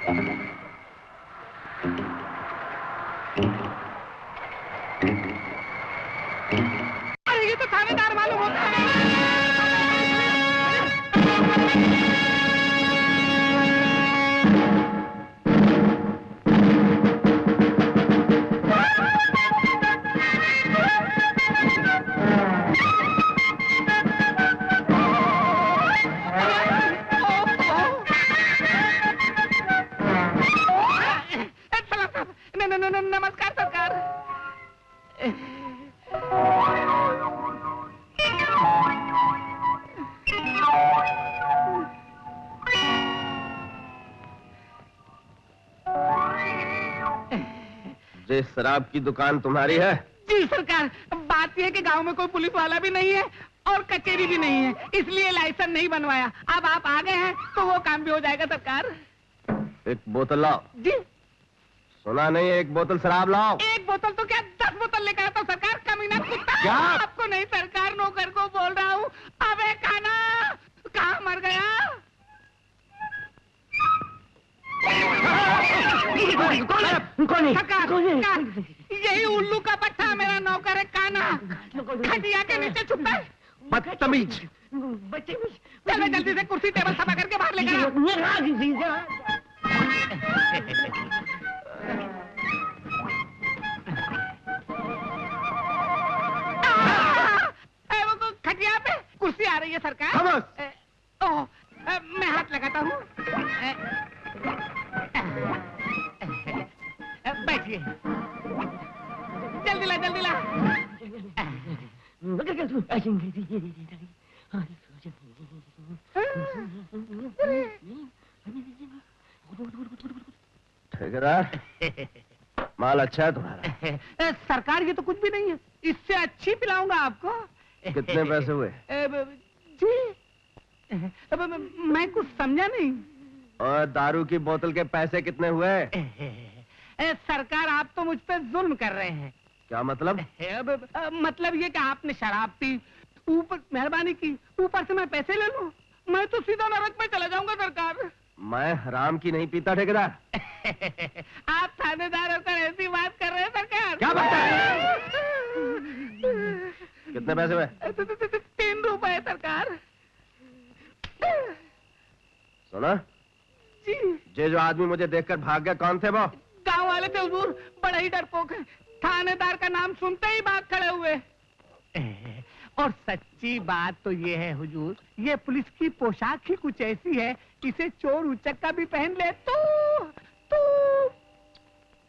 अरे ये तो थानेदार मालूम होता है। नमस्कार सरकार। ये शराब की दुकान तुम्हारी है? जी सरकार, बात यह है कि गांव में कोई पुलिस वाला भी नहीं है और कचेरी भी नहीं है, इसलिए लाइसेंस नहीं बनवाया। अब आप आ गए हैं तो वो काम भी हो जाएगा सरकार। एक बोतल लाओ। जी। सुना नहीं, एक बोतल शराब लाओ। एक बोतल तो क्या 10 बोतल लेकर आता सरकार, कमीना कुत्ता। क्या? आपको नहीं सरकार, नौकर को बोल रहा हूँ। अबे काना, कहाँ मर गया? सरकार, यही उल्लू का पट्टा मेरा नौकर है काना, खटिया के नीचे छुपा है। बदतमीज। चलो जल्दी से कुर्सी टेबल सफा करके बाहर लेकर आओ। वो खटिया पे कुर्सी आ रही है सरकार। ओह, मैं हाथ लगाता हूँ। बैठिए, जल्दी ला जल्दी ला। ठेकेदार, माल अच्छा है तुम्हारा। सरकार ये तो कुछ भी नहीं है, इससे अच्छी पिलाऊंगा आपको। कितने पैसे हुए? जी, मैं कुछ समझा नहीं। और दारू की बोतल के पैसे कितने हुए? सरकार आप तो मुझ पे जुल्म कर रहे हैं। क्या मतलब? मतलब ये कि आपने शराब पी, ऊपर मेहरबानी की, ऊपर से मैं पैसे ले लूं, मैं तो सीधा नरक में चला जाऊंगा सरकार। मैं हराम की नहीं पीता ठेकेदार। आप थानेदार होकर ऐसी बात कर रहे हैं सरकार। क्या बात है? कितने पैसे हुए? 3 रुपए सरकार। सुना जी। ये जो आदमी मुझे देखकर भाग गया, कौन थे वो? गांव वाले थे हुजूर, बड़ा ही डरपोक है। थानेदार का नाम सुनते ही भाग खड़े हुए। और सच्ची बात तो ये है हुजूर, ये पुलिस की पोशाक ही कुछ ऐसी है, इसे चोर उचक्का भी पहन ले तो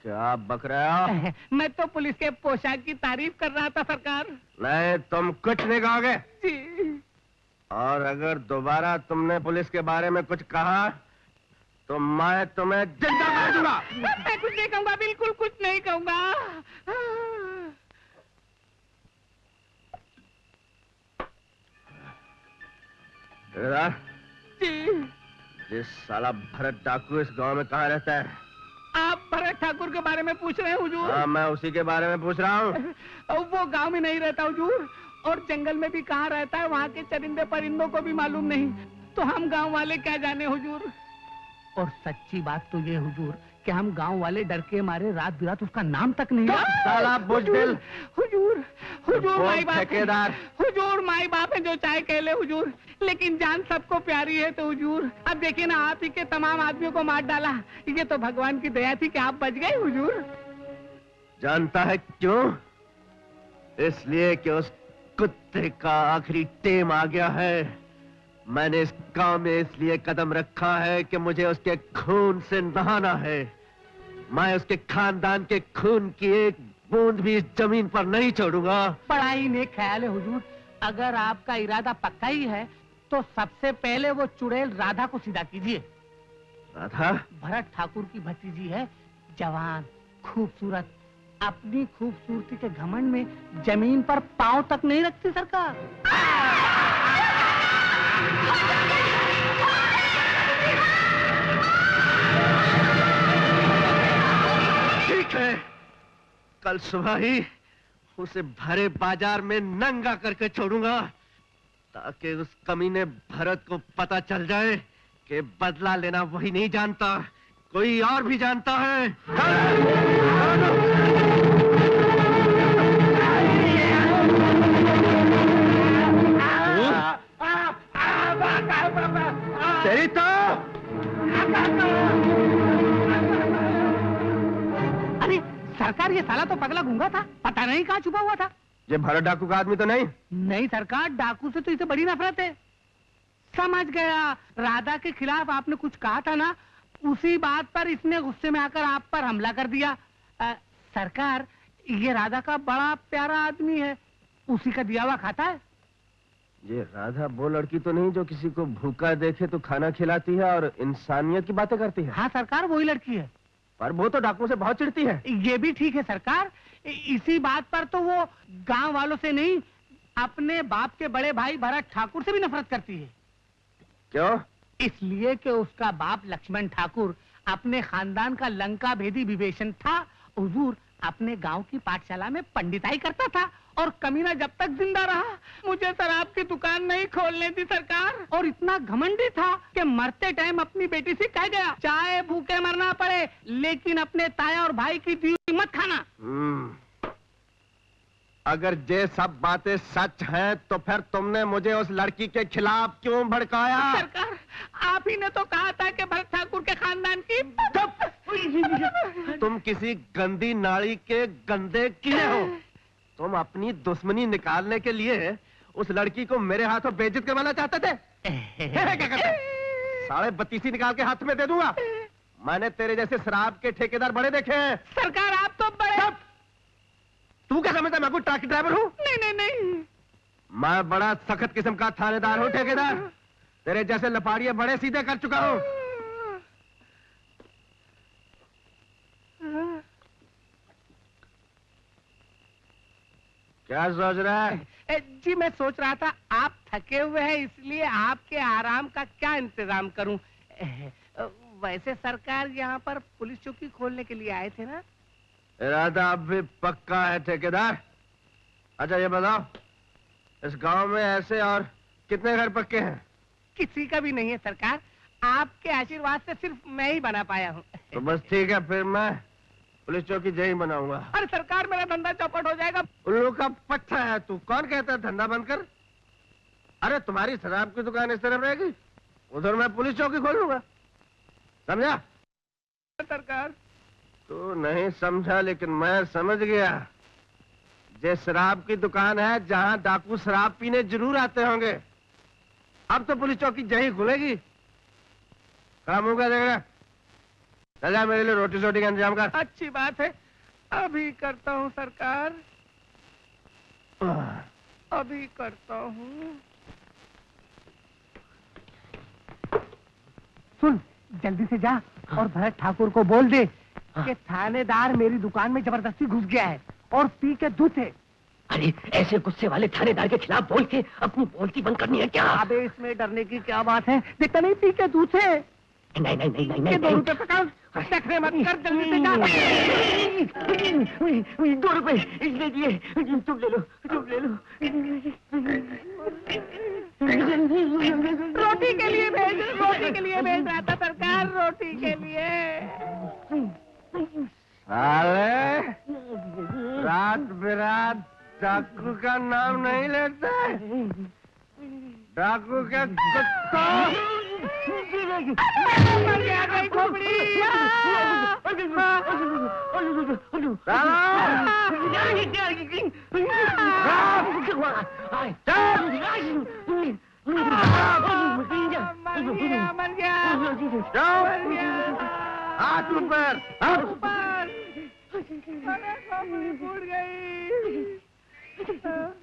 क्या बक रहा हो? मैं तो पुलिस के पोशाक की तारीफ कर रहा था सरकार। नहीं, तुम कुछ नहीं कहोगे। जी। और अगर दोबारा तुमने पुलिस के बारे में कुछ कहा तो मैं तुम्हें जिंदा मार दूंगा। मैं कुछ नहीं कहूंगा, बिल्कुल कुछ नहीं कहूंगा। जी। जिस साला भरत डाकू इस गांव में कहाँ रहता है? आप भरत ठाकुर के बारे में पूछ रहे हैं हुजूर? हाँ, मैं उसी के बारे में पूछ रहा हूँ। वो गांव में नहीं रहता हुजूर, और जंगल में भी कहाँ रहता है, वहाँ के चरिंदे परिंदों को भी मालूम नहीं, तो हम गांव वाले क्या जाने हुजूर। और सच्ची बात तो ये हुजूर कि हम गांव वाले डर के मारे रात बिरात उसका नाम तक नहीं। साला बुजदिल। हुजूर, हुजूर माई बाप, ठेकेदार। हुजूर माई बाप है जो चाहे कह ले हुजूर, लेकिन जान सबको प्यारी है तो हुजूर। अब देखिए ना, आप ही के तमाम आदमियों को मार डाला, ये तो भगवान की दया थी कि आप बच गए हुजूर। जानता है क्यों? इसलिए कि उस कुत्ते का आखिरी टेम आ गया है। मैंने इस गांव में इसलिए कदम रखा है कि मुझे उसके खून से नहाना है। मैं उसके खानदान के खून की एक बूंद भी इस जमीन पर नहीं छोड़ूंगा। बड़ा ही नेक ख्याल है हुजूर। अगर आपका इरादा पक्का ही है तो सबसे पहले वो चुड़ैल राधा को सीधा कीजिए। राधा? भरत ठाकुर की भतीजी है, जवान, खूबसूरत, अपनी खूबसूरती के घमंड में जमीन पर पांव तक नहीं रखती सरकार। ठीक है, कल सुबह ही उसे भरे बाजार में नंगा करके छोड़ूंगा, ताकि उस कमीने भरत को पता चल जाए कि बदला लेना वही नहीं जानता, कोई और भी जानता है? तेरी तो अरे सरकार, ये साला तो पगला गूंगा था, पता नहीं कहाँ छुपा हुआ था। ये भारत डाकू का आदमी तो नहीं? नहीं सरकार, डाकू से तो इसे बड़ी नफरत है। समझ गया, राधा के खिलाफ आपने कुछ कहा था ना, उसी बात पर इसने गुस्से में आकर आप पर हमला कर दिया। सरकार, ये राधा का बड़ा प्यारा आदमी है, उसी का दिया हुआ खाता है। ये राधा वो लड़की तो नहीं जो किसी को भूखा देखे तो खाना खिलाती है और इंसानियत की बातें करती है? हाँ सरकार, वही लड़की है। पर वो तो डाकुओं से बहुत चिढ़ती है। ये भी ठीक है सरकार, इसी बात पर तो वो गांव वालों से नहीं, अपने बाप के बड़े भाई भरत ठाकुर से भी नफरत करती है। क्यों? इसलिए कि उसका बाप लक्ष्मण ठाकुर अपने खानदान का लंका भेदी विभीषण था। हुजूर, अपने गांव की पाठशाला में पंडिताई करता था और कमीना जब तक जिंदा रहा मुझे शराब की दुकान नहीं खोलने दी सरकार। और इतना घमंडी था कि मरते टाइम अपनी बेटी से कह गया, चाहे भूखे मरना पड़े लेकिन अपने ताया और भाई की दी हुई मत खाना। अगर ये सब बातें सच हैं तो फिर तुमने मुझे उस लड़की के खिलाफ क्यों भड़काया? सरकार, आप ही ने तो कहा था कि भरत ठाकुर के खानदान की। तुम किसी गंदी नाली के गंदे कीड़े हो। तुम अपनी दुश्मनी निकालने के लिए उस लड़की को मेरे हाथों बेइज्जत करवाना चाहते थे। क्या करते? 32.5 निकाल के हाथ में दे दूंगा। मैंने तेरे जैसे शराब के ठेकेदार बड़े देखे हैं। सरकार, आप तो बड़े। तू क्या समझता है मैं कोई ट्रक ड्राइवर हूँ? नहीं नहीं नहीं, मैं बड़ा सख्त किस्म का थानेदार हूँ ठेकेदार। तेरे जैसे लपाड़िए बड़े सीधे कर चुका हूँ। क्या सोच रहा है? जी मैं सोच रहा था आप थके हुए हैं, इसलिए आपके आराम का क्या इंतजाम करूं। वैसे सरकार, यहाँ पर पुलिस चौकी खोलने के लिए आए थे ना? इरादा अब भी पक्का है ठेकेदार। अच्छा ये बताओ, इस गांव में ऐसे और कितने घर पक्के हैं? किसी का भी नहीं है सरकार, आपके आशीर्वाद से सिर्फ मैं ही बना पाया हूँ। तो बस ठीक है, फिर मैं पुलिस चौकी जय बनाऊंगा। अरे सरकार, मेरा धंधा चौपट हो जाएगा। उल्लू का पट्टा है तू। कौन कहता है धंधा बंद कर? अरे तुम्हारी शराब की दुकान इस तरफ रहेगी, उधर मैं पुलिस चौकी खोल लूंगा। समझा? सरकार, तू नहीं समझा लेकिन मैं समझ गया। ये शराब की दुकान है जहां डाकू शराब पीने जरूर आते होंगे। अब तो पुलिस चौकी जही खुलेगी। काम होगा देगा। चला मेरे लिए रोटी सोटी का इंतजाम कर। अच्छी बात है, अभी करता हूँ सरकार, अभी करता हूँ। सुन, जल्दी से जा और भरत ठाकुर को बोल दे कि थानेदार मेरी दुकान में जबरदस्ती घुस गया है और पी के दूध है। अरे ऐसे गुस्से वाले थानेदार के खिलाफ बोल के अपनी बोलती बंद करनी है क्या? अबे इसमें डरने की क्या बात है, देखता नहीं पी के दूध है। नहीं नहीं नहीं नहीं 2 रुपए पकड़, नखरे मत कर, जल्दी से जा। 2 रुपए इसने दिए, तुम ले लो, तुम ले लो। रोटी के लिए भेज, रोटी के लिए भेज रहा था सरकार, रोटी के लिए। साले, रात बिरात डाकू का नाम नहीं लेते। डाकू के कुत्ता। मर गया कोई खोपड़ी। मर गया। हाथ ऊपर, हाथ ऊपर। फूट गई।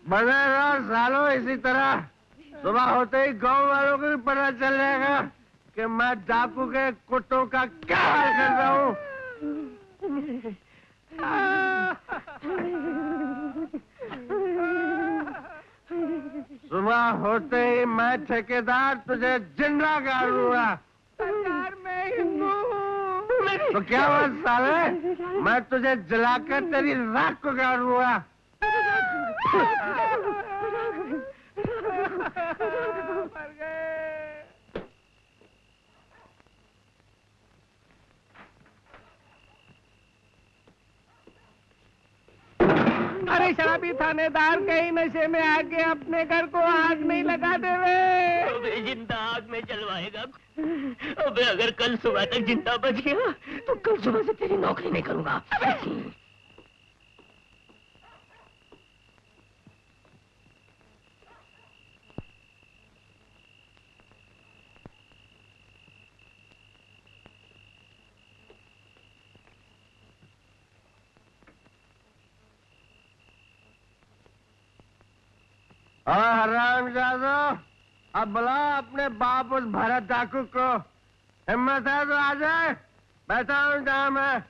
बने रहो सालों इसी तरह। सुबह होते ही गांव वालों को भी पता चल जाएगा कि मैं डाकू के कुत्तों का क्या हाल कर रहा हूँ। सुबह होते ही मैं ठेकेदार तुझे जिंदा गाड़ूंगा। सरकार, मैं हिंदू हूँ। तो क्या हुआ साले, मैं तुझे जलाकर तेरी राख को गाड़ूंगा। मर गए। अरे शराबी थानेदार कहीं नशे में आके अपने घर को आग नहीं लगा देवे। अबे जिंदा आग में जलवाएगा। अबे अगर कल सुबह तक जिंदा बच गया तो कल सुबह से तेरी नौकरी नहीं करूंगा। हरामजादा, अब बुला अपने बाप उस भरत डाकू को। हिम्मत है तो आ जाए, बैठा हूं जहां मैं।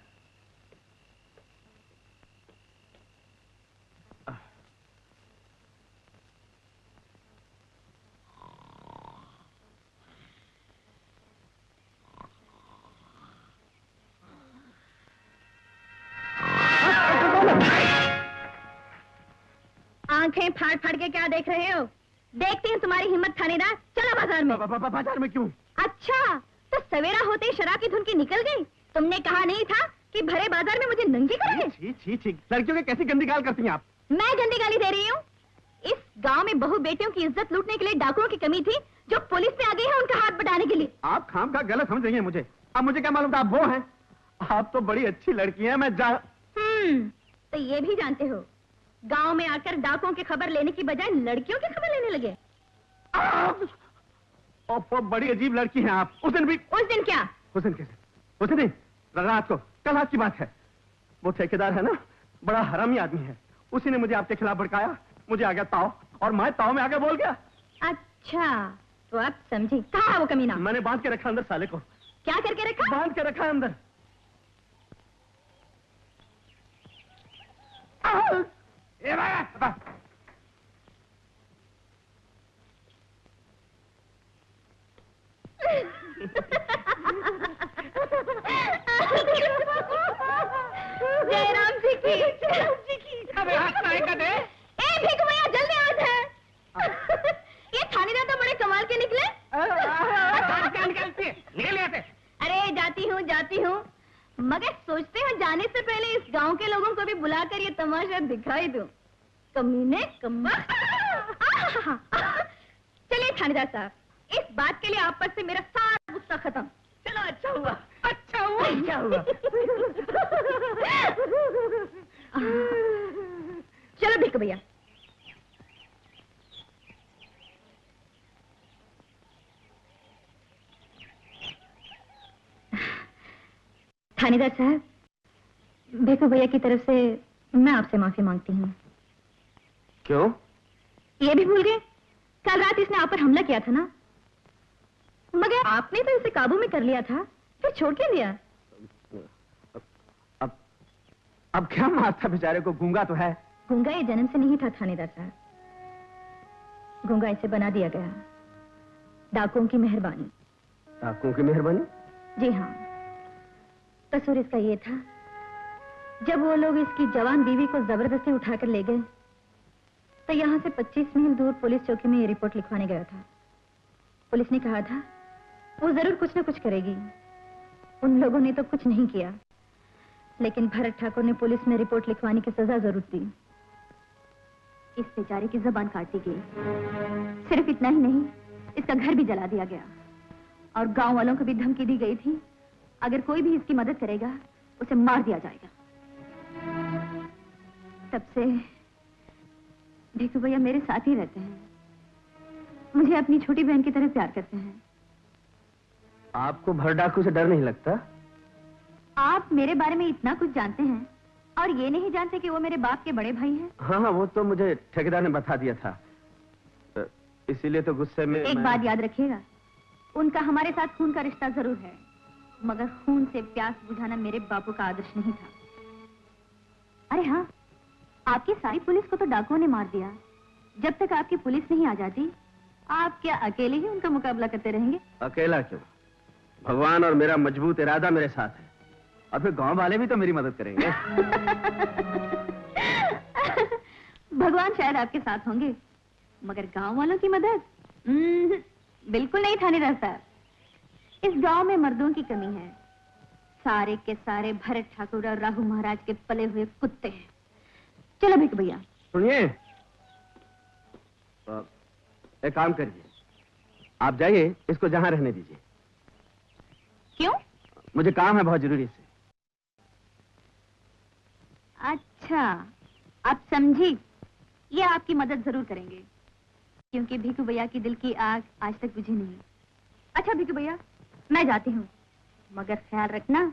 आंखें फाड़ फाड़ के क्या देख रहे हो? देखती हूँ तुम्हारी हिम्मत थानेदार। चलो बाजार में। बाजार में क्यों? अच्छा, तो सवेरा होते ही शराब की धुन की निकल गई। तुमने कहा नहीं था कि भरे बाजार में मुझे नंगी करोगे? ठीक। लड़कियों के कैसी गंदी गाल करती हैं आप? मैं गंदी गाली दे रही हूँ? इस गांव में बहु बेटियों की इज्जत लूटने के लिए डाकुओं की कमी थी, जो पुलिस में आ गई है उनका हाथ बटाने के लिए। आप खाम का गलत समझ रही हैं मुझे। अब मुझे क्या मालूम था आप वो हैं? आप तो बड़ी अच्छी लड़की हैं। मैं तो ये भी जानते हो, गांव में आकर डाकुओं की खबर लेने की बजाय लड़कियों की खबर लेने लगे। वो बड़ी अजीब लड़की हैं आप। उस दिन क्या? उस दिन कैसे? उस दिन रात को, कल रात की बात है। वो ठेकेदार है ना, बड़ा हरामी आदमी है। उसी ने मुझे आपके खिलाफ भड़काया। मुझे आ गया ताव, और मैं ताव में आगे बोल गया। अच्छा, तो आप समझी। कहाँ है वो कमीना? मैंने बांध के रखा अंदर साले को। क्या करके रखा? बांध के रखा अंदर। जयराम जी की। अबे हाथ लाए का दे। ए भिख भैया, जल्दी हाथ है। ये थानेदार तो बड़े कमाल के निकले। क्या निकलती है? निकल यहाँ से। अरे जाती हूँ, मगर सोचते हैं जाने से पहले इस गांव के लोगों को भी बुलाकर ये तमाशा दिखाई दूं। कमीने कम्मा। चलिए थानेदार साहब, इस बात के लिए आप पर से मेरा सारा गुस्सा खत्म। चलो, अच्छा हुआ। चलो भिख भैया। थानेदार साहब, भिखू भैया की तरफ से मैं आपसे माफी मांगती हूँ। क्यों? ये भी भूल गए? कल रात इसने आप पर हमला किया था ना, मगर आपने तो इसे काबू में कर लिया था, फिर छोड़ के दिया। अब क्या मारता बेचारे को? गूंगा तो है। गूंगा ये जन्म से नहीं था थानेदार साहब, गूंगा इसे बना दिया गया। डाकुओं की मेहरबानी। डाकुओं की मेहरबानी? जी हाँ, कसूर इसका ये था, जब वो लोग इसकी जवान बीवी को जबरदस्ती उठाकर ले गए तो यहाँ से 25 मील दूर पुलिस चौकी में ये रिपोर्ट लिखवाने गया था। पुलिस ने कहा था वो जरूर कुछ न कुछ करेगी। उन लोगों ने तो कुछ नहीं किया, लेकिन भरत ठाकुर ने पुलिस में रिपोर्ट लिखवाने की सजा जरूर दी। इस बेचारे की जबान काट दी गई। सिर्फ इतना ही नहीं, इसका घर भी जला दिया गया और गांव वालों को भी धमकी दी गई थी, अगर कोई भी इसकी मदद करेगा उसे मार दिया जाएगा। तब से भिखू भैया मेरे साथ ही रहते हैं, मुझे अपनी छोटी बहन की तरह प्यार करते हैं। आपको भर डाकू से डर नहीं लगता? आप मेरे बारे में इतना कुछ जानते हैं और ये नहीं जानते कि वो मेरे बाप के बड़े भाई हैं? हाँ, वो तो मुझे ठेकेदार ने बता दिया था, इसीलिए तो गुस्से में एक बात याद रखिएगा, उनका हमारे साथ खून का रिश्ता जरूर है, मगर खून से प्यास बुझाना मेरे बापू का आदर्श नहीं था। अरे हाँ, आपकी सारी पुलिस को तो डाकुओं ने मार दिया। जब तक आपकी पुलिस नहीं आ जाती, आप क्या अकेले ही उनका मुकाबला करते रहेंगे? अकेला क्यों? भगवान और मेरा मजबूत इरादा मेरे साथ है, और फिर गांव वाले भी तो मेरी मदद करेंगे। भगवान शायद आपके साथ होंगे, मगर गांव वालों की मदद बिल्कुल नहीं थानेदार साहब। इस गांव में मर्दों की कमी है। सारे के सारे भरत ठाकुर और राहु महाराज के पले हुए कुत्ते हैं। चलो भिक भैया। सुनिए, एक काम करिए, आप जाइए, इसको जहां रहने दीजिए। क्यों? मुझे काम है बहुत जरूरी से। अच्छा, आप समझी। ये आपकी मदद जरूर करेंगे, क्योंकि भिकू भैया की दिल की आग आज तक बुझी नहीं। अच्छा भिकू भैया, मैं जाती हूँ, मगर ख्याल रखना,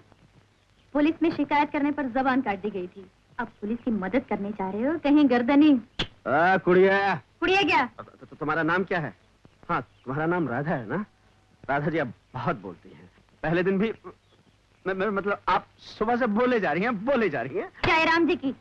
पुलिस में शिकायत करने पर जबान काट दी गई थी। अब पुलिस की मदद करने चाह रहे हो, कहीं गर्दनी। कुड़िया। कुड़िया क्या? तो तुम्हारा नाम क्या है? हाँ, तुम्हारा नाम राधा है ना? राधा जी आप बहुत बोलती हैं। पहले दिन भी मतलब आप सुबह से बोले जा रही हैं। जय राम जी की।